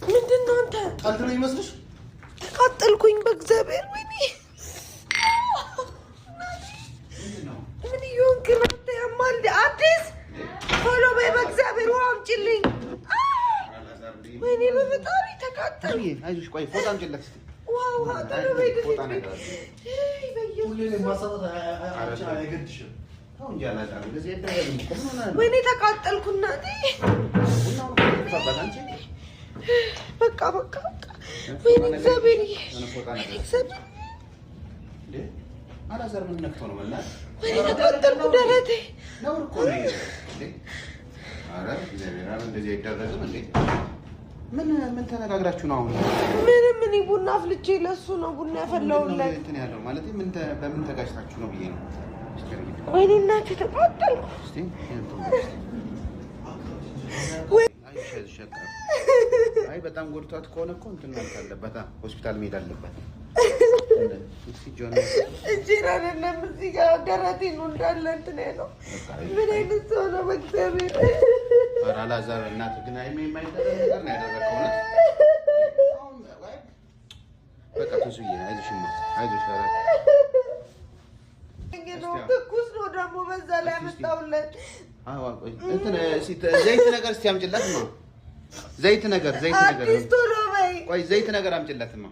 ምንድነው አንተ ቀልድ ነው ይመስልሽ? ተቃጠልኩኝ በእግዚአብሔር ወይኔ ምን ይሆንክ ነው ያማል አዲስ ቶሎ በይ በእግዚአብሔር ውሃ አምጪልኝ ወይኔ በፈጣሪ ተቃጠል አይዞሽ ቆይ ፎጣ አምጪለት እስኪ ውሃ ቶሎ በይ ፎጣ ነገር ሁሌ ማሳጣት አይገድሽም ወይኔ ተቃጠልኩ እናቴ በቃ ወይኔ እግዚአብሔር አላዛር ምን ነክቶ ነው መላል ወይኔ ተቃጠልኩ ደረቴ ነው እኮ ነው አረ እግዚአብሔር አረ እንደዚህ አይደረግም እንዴ ምን ተነጋግራችሁ ነው አሁን ምን ቡና አፍልቼ ለሱ ነው ቡና ያፈላውለት እንትን ያለው ማለት በምን ተጋጭታችሁ ነው ብዬ ነው ወይኔ እናቴ ተቃጠልኩ እስቲ አይ በጣም ጎድቷት ከሆነ እኮ እንትን ማለት አለበት ሆስፒታል መሄድ አለበት እጄን አይደለም እዚህ ጋር ደረቴ ነው እንዳለ እንትን ያለው ምን አይነት ሰው ነው በእግዚአብሔር ኧረ አላዛር እናትህ ግን የማይደረግ ነገር ነው ያደረገው እውነት በቃ ትንሱዬ አይዞሽ ኧረ ትኩስ ነው ደግሞ በዛ ላይ አመጣሁለት እንትን ዘይት ነገር እስኪ አምጪላትማ ዘይት ነገር አዲስ ቶሎ በይ ቆይ ዘይት ነገር አምጪላትማ